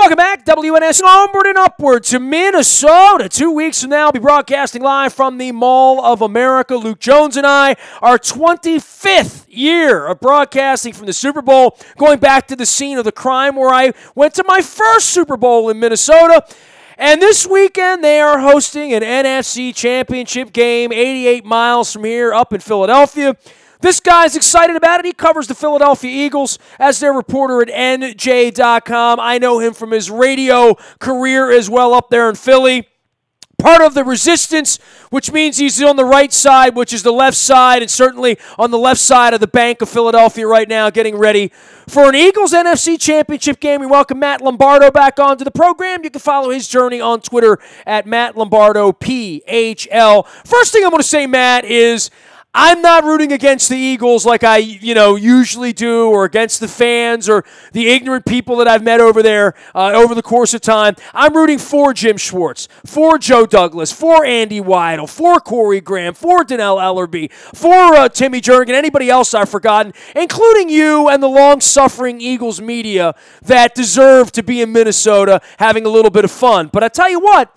Welcome back, WNST, onward and upward to Minnesota. 2 weeks from now, we'll be broadcasting live from the Mall of America. Luke Jones and I, our 25th year of broadcasting from the Super Bowl, going back to the scene of the crime where I went to my first Super Bowl in Minnesota. And this weekend, they are hosting an NFC Championship game 88 miles from here up in Philadelphia. This guy's excited about it. He covers the Philadelphia Eagles as their reporter at NJ.com. I know him from his radio career as well up there in Philly. Part of the resistance, which means he's on the right side, which is the left side, and certainly on the left side of the Bank of Philadelphia right now, getting ready for an Eagles NFC Championship game. We welcome Matt Lombardo back onto the program. You can follow his journey on Twitter at Matt Lombardo, PHL. First thing I'm going to say, Matt, is I'm not rooting against the Eagles like I, usually do, or against the fans or the ignorant people that I've met over there over the course of time. I'm rooting for Jim Schwartz, for Joe Douglas, for Andy Weidel, for Corey Graham, for Donnell Ellerbe, for Timmy Jernigan, anybody else I've forgotten, including you and the long-suffering Eagles media that deserve to be in Minnesota having a little bit of fun. But I tell you what,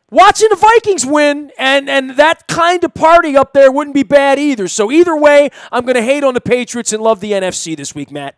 watching the Vikings win and that kind of party up there wouldn't be bad either. So either way, I'm going to hate on the Patriots and love the NFC this week, Matt.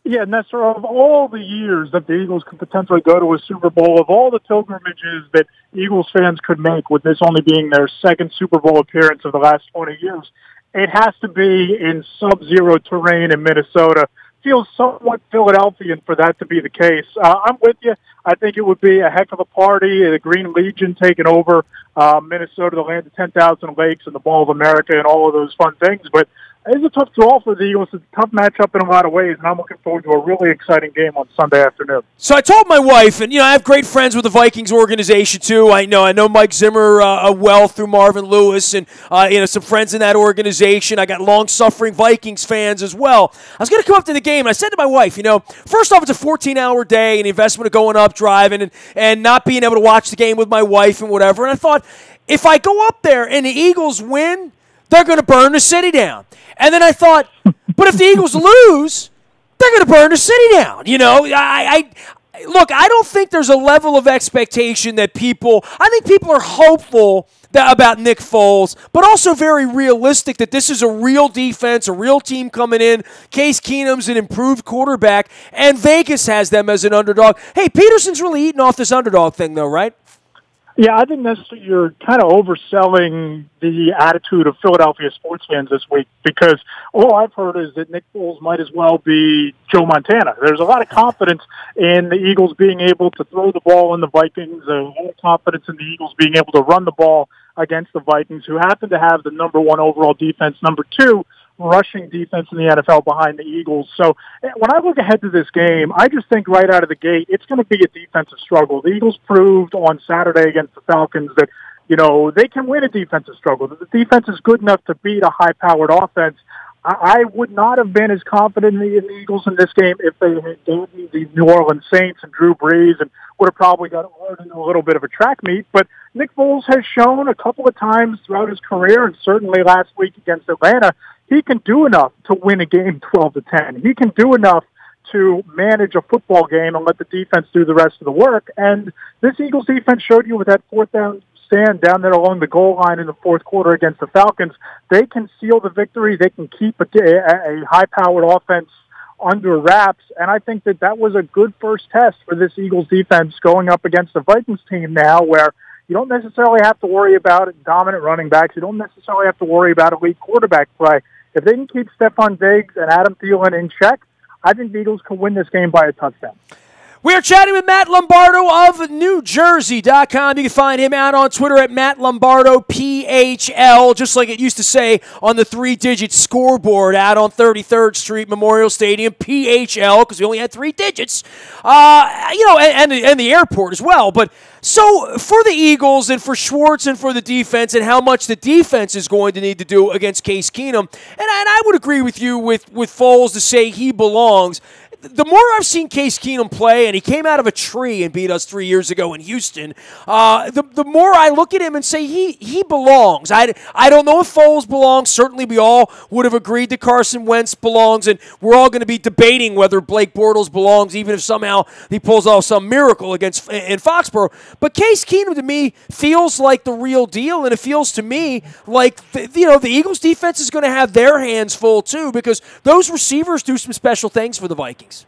Yeah, Nestor, of all the years that the Eagles could potentially go to a Super Bowl, of all the pilgrimages that Eagles fans could make, with this only being their second Super Bowl appearance of the last 20 years, it has to be in sub-zero terrain in Minnesota. Feels somewhat Philadelphian for that to be the case. I'm with you. I think it would be a heck of a party. The Green Legion taking over Minnesota, the land of 10,000 lakes and the Mall of America and all of those fun things. But it's a tough draw for the Eagles. It's a tough matchup in a lot of ways, and I'm looking forward to a really exciting game on Sunday afternoon. So I told my wife, and I have great friends with the Vikings organization too. I know Mike Zimmer well through Marvin Lewis, and some friends in that organization. I got long-suffering Vikings fans as well. I was going to come up to the game, and I said to my wife, first off, it's a 14-hour day, and the investment of going up, driving, and not being able to watch the game with my wife and whatever. And I thought, if I go up there and the Eagles win, they're going to burn the city down. And then I thought, but if the Eagles lose, they're going to burn the city down. Look, I don't think there's a level of expectation that I think people are hopeful about Nick Foles, but also very realistic that this is a real defense, a real team coming in. Case Keenum's an improved quarterback, and Vegas has them as an underdog. Hey, Peterson's really eating off this underdog thing, though, right? Yeah, I think you're kind of overselling the attitude of Philadelphia sports fans this week, because all I've heard is that Nick Foles might as well be Joe Montana. There's a lot of confidence in the Eagles being able to throw the ball in the Vikings, a lot of confidence in the Eagles being able to run the ball against the Vikings, who happen to have the number one overall defense, number two rushing defense in the NFL behind the Eagles. So when I look ahead to this game, I just think right out of the gate, it's going to be a defensive struggle. The Eagles proved on Saturday against the Falcons that, they can win a defensive struggle. That the defense is good enough to beat a high-powered offense. I would not have been as confident in the Eagles in this game if they had gotten the New Orleans Saints and Drew Brees, and would have probably got a little bit of a track meet. But Nick Foles has shown a couple of times throughout his career, and certainly last week against Atlanta, he can do enough to win a game 12-10. He can do enough to manage a football game and let the defense do the rest of the work. And this Eagles defense showed you with that fourth down stand down there along the goal line in the fourth quarter against the Falcons. They can seal the victory. They can keep a high-powered offense under wraps. And I think that was a good first test for this Eagles defense going up against the Vikings team now, where you don't necessarily have to worry about dominant running backs. You don't necessarily have to worry about elite quarterback play. If they can keep Stephon Diggs and Adam Thielen in check, I think the Eagles can win this game by a touchdown. We are chatting with Matt Lombardo of NewJersey.com. You can find him out on Twitter at Matt Lombardo, PHL, just like it used to say on the three-digit scoreboard out on 33rd Street, Memorial Stadium, PHL, because we only had three digits, and the airport as well. But so for the Eagles and for Schwartz and for the defense and how much the defense is going to need to do against Case Keenum, and I would agree with you with Foles to say he belongs. the more I've seen Case Keenum play, and he came out of a tree and beat us 3 years ago in Houston, the more I look at him and say he belongs. I don't know if Foles belongs. Certainly we all would have agreed that Carson Wentz belongs, and we're all going to be debating whether Blake Bortles belongs, even if somehow he pulls off some miracle in Foxborough. But Case Keenum, to me, feels like the real deal, and it feels to me like the Eagles' defense is going to have their hands full too, because those receivers do some special things for the Vikings.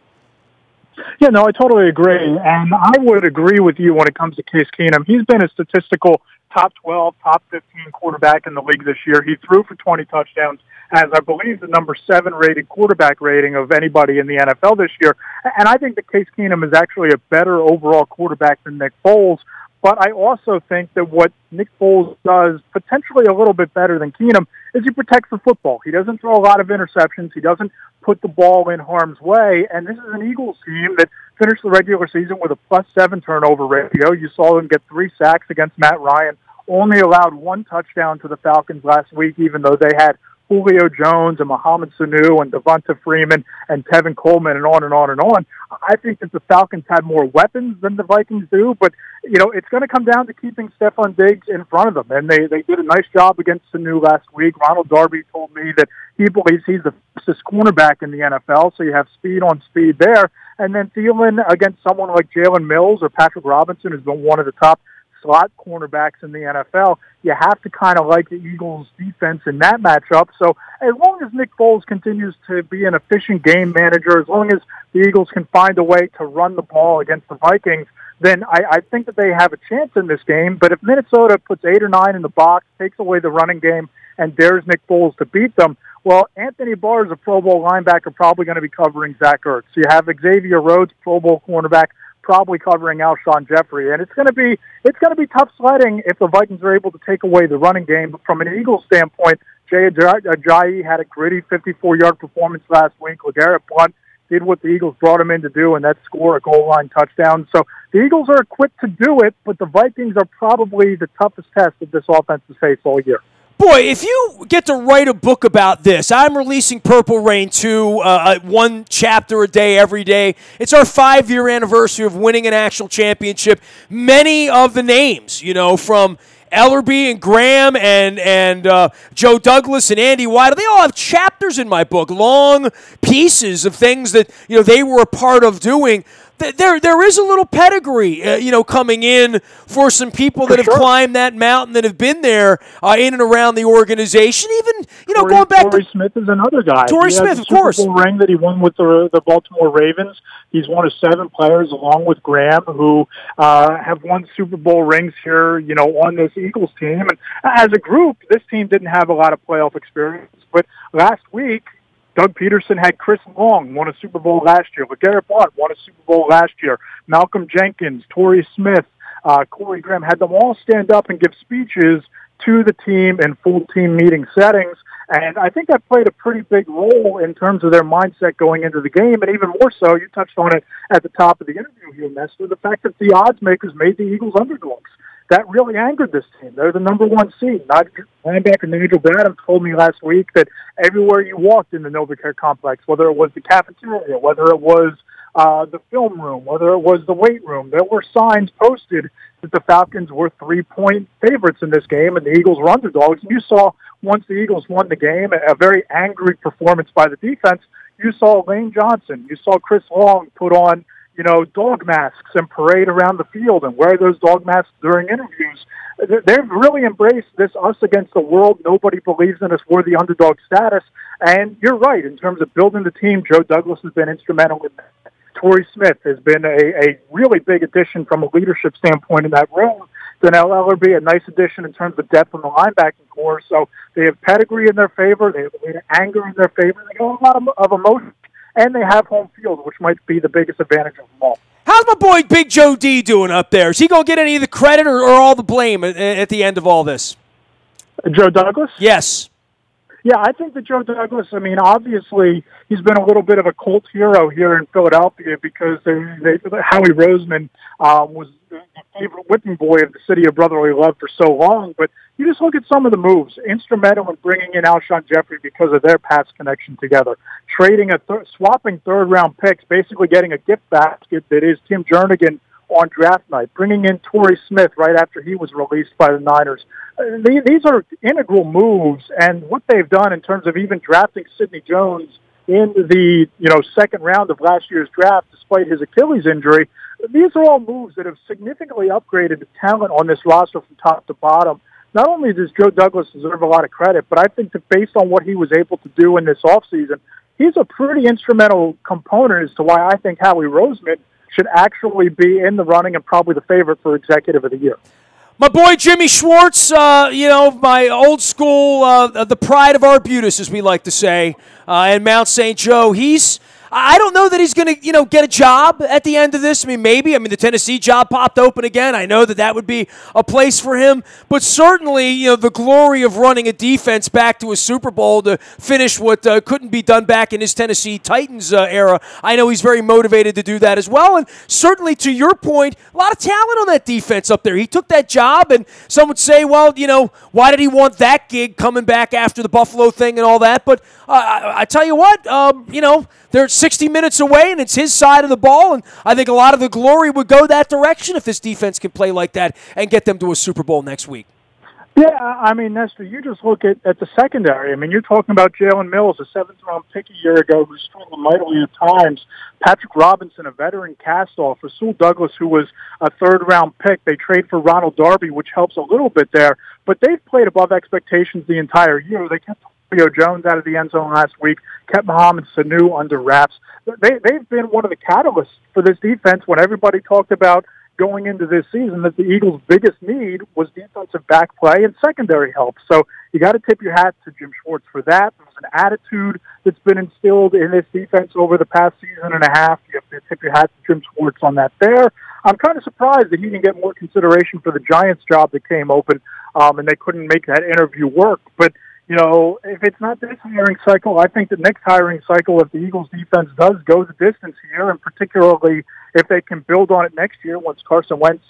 Yeah, no, I totally agree. And I would agree with you when it comes to Case Keenum. He's been a statistical top 12, top 15 quarterback in the league this year. He threw for 20 touchdowns, as I believe the number 7 rated quarterback rating of anybody in the NFL this year. And I think that Case Keenum is actually a better overall quarterback than Nick Foles. But I also think that what Nick Foles does potentially a little bit better than Keenum is he protects the football. He doesn't throw a lot of interceptions. He doesn't put the ball in harm's way. And this is an Eagles team that finished the regular season with a +7 turnover ratio. You saw them get 3 sacks against Matt Ryan, only allowed 1 touchdown to the Falcons last week, even though they had Julio Jones and Mohamed Sanu and Devonta Freeman and Tevin Coleman and on and on and on. I think that the Falcons had more weapons than the Vikings do, but, it's going to come down to keeping Stephon Diggs in front of them. And they did a nice job against Sanu last week. Ronald Darby told me that he believes he's the fastest cornerback in the NFL, so you have speed on speed there. And then Thielen against someone like Jalen Mills or Patrick Robinson, who's been one of the top slot cornerbacks in the NFL, you have to kind of like the Eagles' defense in that matchup. So as long as Nick Foles continues to be an efficient game manager, as long as the Eagles can find a way to run the ball against the Vikings, then I think that they have a chance in this game. But if Minnesota puts 8 or 9 in the box, takes away the running game, and dares Nick Foles to beat them, well, Anthony Barr is a Pro Bowl linebacker, probably going to be covering Zach Ertz. You have Xavier Rhodes, Pro Bowl cornerback, probably covering Alshon Jeffrey, and it's going to be tough sledding if the Vikings are able to take away the running game. But from an Eagles standpoint, Jay Ajayi had a gritty 54-yard performance last week. LeGarrette Blount did what the Eagles brought him in to do, and that's score a goal line touchdown. So the Eagles are equipped to do it, but the Vikings are probably the toughest test that this offense has faced all year. Boy, if you get to write a book about this, I'm releasing Purple Rain 2, 1 chapter a day every day. It's our 5-year anniversary of winning an actual championship. Many of the names, from Ellerby and Graham and Joe Douglas and Andy White, they all have chapters in my book, long pieces of things that they were a part of doing. There is a little pedigree, coming in for some people that have climbed that mountain, that have been there in and around the organization. Even, going back Torrey Smith is another guy. Torrey Smith, of course. Super Bowl ring that he won with the Baltimore Ravens. He's one of 7 players, along with Graham, who have won Super Bowl rings here, on this Eagles team. And as a group, this team didn't have a lot of playoff experience. But last week, Doug Peterson had Chris Long, won a Super Bowl last year. LeGarrette Blount won a Super Bowl last year. Malcolm Jenkins, Torrey Smith, Corey Graham had them all stand up and give speeches to the team in full team meeting settings. And I think that played a pretty big role in terms of their mindset going into the game. And even more so, you touched on it at the top of the interview here, Nestor, the fact that the odds makers made the Eagles underdogs. That really angered this team. They're the number 1 seed. Linebacker Nigel Bradham told me last week that everywhere you walked in the NovaCare complex, whether it was the cafeteria, whether it was the film room, whether it was the weight room, there were signs posted that the Falcons were 3-point favorites in this game and the Eagles were underdogs. And you saw, once the Eagles won the game, a very angry performance by the defense. You saw Lane Johnson. You saw Chris Long put on dog masks and parade around the field and wear those dog masks during interviews. They've really embraced this us against the world. Nobody believes in us. We're the underdog status. And you're right. In terms of building the team, Joe Douglas has been instrumental in that. Torrey Smith has been a really big addition from a leadership standpoint in that room. Donnell Ellerby, a nice addition in terms of depth on the linebacking core. So they have pedigree in their favor. They have anger in their favor. They got a lot of emotion. And they have home field, which might be the biggest advantage of them all. How's my boy Big Joe D doing up there? Is he going to get any of the credit or all the blame at the end of all this? Joe Douglas? Yes. Yeah, I think that Joe Douglas, obviously he's been a little bit of a cult hero here in Philadelphia because Howie Roseman was the favorite whipping boy of the city of brotherly love for so long, but you just look at some of the moves, instrumental in bringing in Alshon Jeffrey because of their past connection together, trading swapping third-round picks, basically getting a gift basket that is Tim Jernigan on draft night, bringing in Torrey Smith right after he was released by the Niners. These are integral moves, and what they've done in terms of even drafting Sidney Jones in the second round of last year's draft, despite his Achilles injury, these are all moves that have significantly upgraded the talent on this roster from top to bottom. Not only does Joe Douglas deserve a lot of credit, but I think that based on what he was able to do in this offseason, he's a pretty instrumental component as to why I think Howie Roseman should actually be in the running and probably the favorite for Executive of the Year. My boy Jimmy Schwartz, my old school, the pride of Arbutus, as we like to say, in Mount St. Joe. I don't know that he's going to, get a job at the end of this. Maybe. The Tennessee job popped open again. I know that would be a place for him. But certainly, the glory of running a defense back to a Super Bowl to finish what couldn't be done back in his Tennessee Titans era, I know he's very motivated to do that as well. And certainly, to your point, a lot of talent on that defense up there. He took that job, and some would say, well, why did he want that gig coming back after the Buffalo thing and all that? But I tell you what, they're 60 minutes away, and it's his side of the ball, and I think a lot of the glory would go that direction if this defense can play like that and get them to a Super Bowl next week. Yeah, Nestor, you just look at the secondary. You're talking about Jalen Mills, a seventh-round pick a year ago who struggled mightily at times. Patrick Robinson, a veteran cast-off. Rasul Douglas, who was a third-round pick. They trade for Ronald Darby, which helps a little bit there. But they've played above expectations the entire year. They kept Julio Jones out of the end zone last week, kept Mohamed Sanu under wraps. They've been one of the catalysts for this defense when everybody talked about going into this season that the Eagles' biggest need was defensive back play and secondary help. So you got to tip your hat to Jim Schwartz for that. There's an attitude that's been instilled in this defense over the past season and a half. You have to tip your hat to Jim Schwartz on that there. I'm kind of surprised that he didn't get more consideration for the Giants job that came open, and they couldn't make that interview work. But if it's not this hiring cycle, I think the next hiring cycle, if the Eagles defense does go the distance here, and particularly if they can build on it next year once Carson Wentz,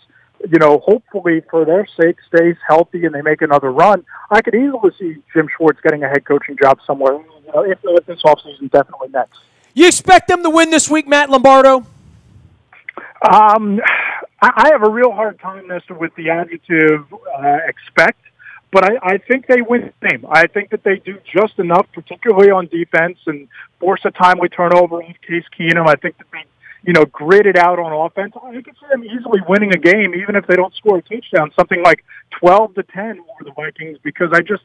hopefully for their sake stays healthy and they make another run, I could easily see Jim Schwartz getting a head coaching job somewhere. If not this offseason, definitely next. You expect them to win this week, Matt Lombardo? I have a real hard time, Nestor, with the adjective expect. But I think they win the game. I think that they do just enough, particularly on defense, and force a timely turnover off Case Keenum. I think that they, grit it out on offense. I could see them easily winning a game, even if they don't score a touchdown, something like 12-10 over the Vikings, because I just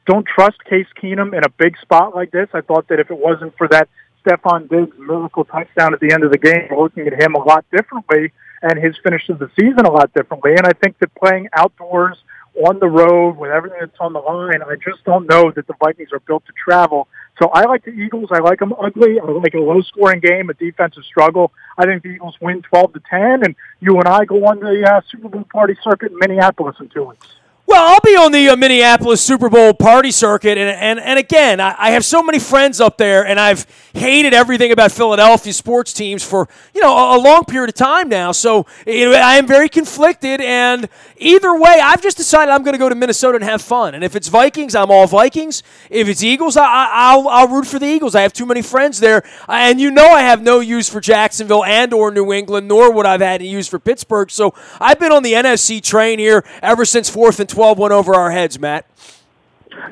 don't trust Case Keenum in a big spot like this. I thought that if it wasn't for that Stephon Diggs miracle touchdown at the end of the game, we're looking at him a lot differently and his finish of the season a lot differently. And I think that playing outdoors on the road with everything that's on the line, I just don't know that the Vikings are built to travel. So I like the Eagles. I like them ugly. I like a low-scoring game, a defensive struggle. I think the Eagles win 12-10, and you and I go on the Super Bowl party circuit in Minneapolis in 2 weeks. Well, I'll be on the Minneapolis Super Bowl party circuit, and again, I have so many friends up there, and I've hated everything about Philadelphia sports teams for a long period of time now. So I am very conflicted, and either way, I've just decided I'm going to go to Minnesota and have fun. And if it's Vikings, I'm all Vikings. If it's Eagles, I'll root for the Eagles. I have too many friends there, and I have no use for Jacksonville and or New England, nor would I've had any use for Pittsburgh. So I've been on the NFC train here ever since 4th and 12 went over our heads, Matt.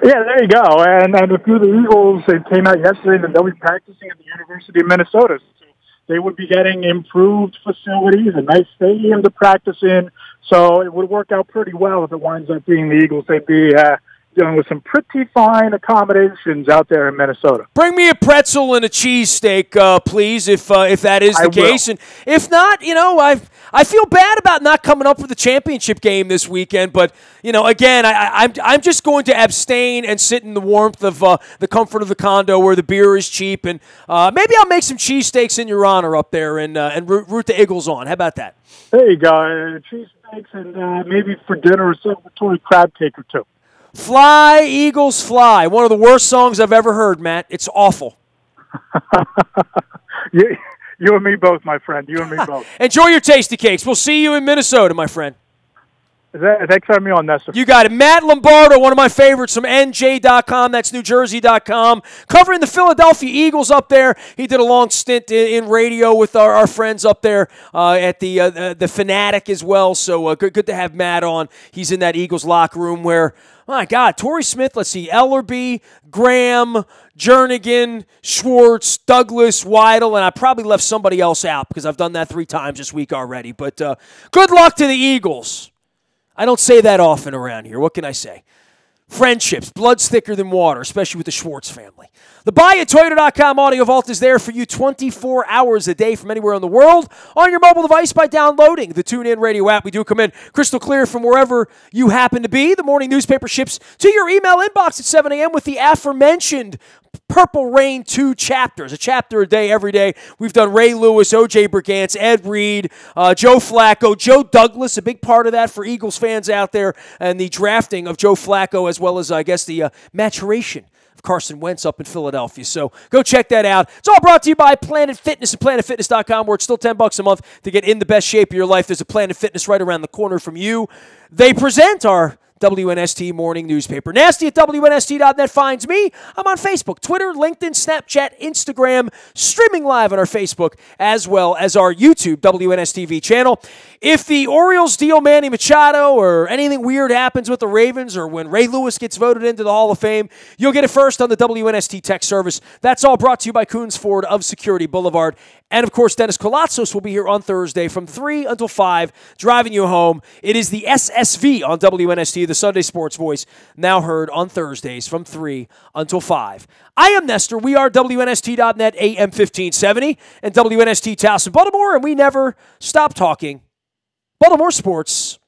Yeah, there you go. And a few of the Eagles, they came out yesterday that they'll be practicing at the University of Minnesota. So they would be getting improved facilities, a nice stadium to practice in. So it would work out pretty well if it winds up being the Eagles. They'd be dealing with some pretty fine accommodations out there in Minnesota. Bring me a pretzel and a cheesesteak, please, if that is the case. And if not, I feel bad about not coming up with the championship game this weekend. But, again, I'm just going to abstain and sit in the warmth of the comfort of the condo where the beer is cheap. And maybe I'll make some cheesesteaks in your honor up there and root the Eagles on. How about that? There you go. Cheesesteaks and maybe for dinner a celebratory crab cake or two. Fly, Eagles, fly. One of the worst songs I've ever heard, Matt. It's awful. You and me both, my friend. You and me both. Enjoy your tasty cakes. We'll see you in Minnesota, my friend. Thanks for having me on, Nestor. You got it. Matt Lombardo, one of my favorites from NJ.com. That's NewJersey.com. Covering the Philadelphia Eagles up there. He did a long stint in radio with our friends up there at the Fanatic as well. So good to have Matt on. He's in that Eagles locker room where, my God, Torrey Smith, let's see, Ellerby, Graham, Jernigan, Schwartz, Douglas, Weidel, and I probably left somebody else out because I've done that 3 times this week already. But good luck to the Eagles. I don't say that often around here. What can I say? Friendships, blood's thicker than water, especially with the Schwartz family. The BuyAToyota.com audio vault is there for you 24 hours a day from anywhere in the world on your mobile device by downloading the TuneIn Radio app. We do come in crystal clear from wherever you happen to be. The morning newspaper ships to your email inbox at 7 a.m. with the aforementioned Purple Rain 2 chapters, a chapter a day every day. We've done Ray Lewis, O.J. Brigance, Ed Reed, Joe Flacco, Joe Douglas, a big part of that for Eagles fans out there, and the drafting of Joe Flacco as well as, I guess, the maturation of Carson Wentz up in Philadelphia. So go check that out. It's all brought to you by Planet Fitness and PlanetFitness.com, where it's still $10 a month to get in the best shape of your life. There's a Planet Fitness right around the corner from you. They present our WNST morning newspaper. Nasty at WNST.net finds me. I'm on Facebook, Twitter, LinkedIn, Snapchat, Instagram, streaming live on our Facebook as well as our YouTube WNSTV channel. If the Orioles deal Manny Machado or anything weird happens with the Ravens or when Ray Lewis gets voted into the Hall of Fame, you'll get it first on the WNST text service. That's all brought to you by Coons Ford of Security Boulevard. And, of course, Dennis Kolatzos will be here on Thursday from 3 until 5, driving you home. It is the SSV on WNST, the Sunday Sports Voice, now heard on Thursdays from 3 until 5. I am Nestor. We are WNST.net, AM 1570, and WNST Towson, Baltimore, and we never stop talking Baltimore sports.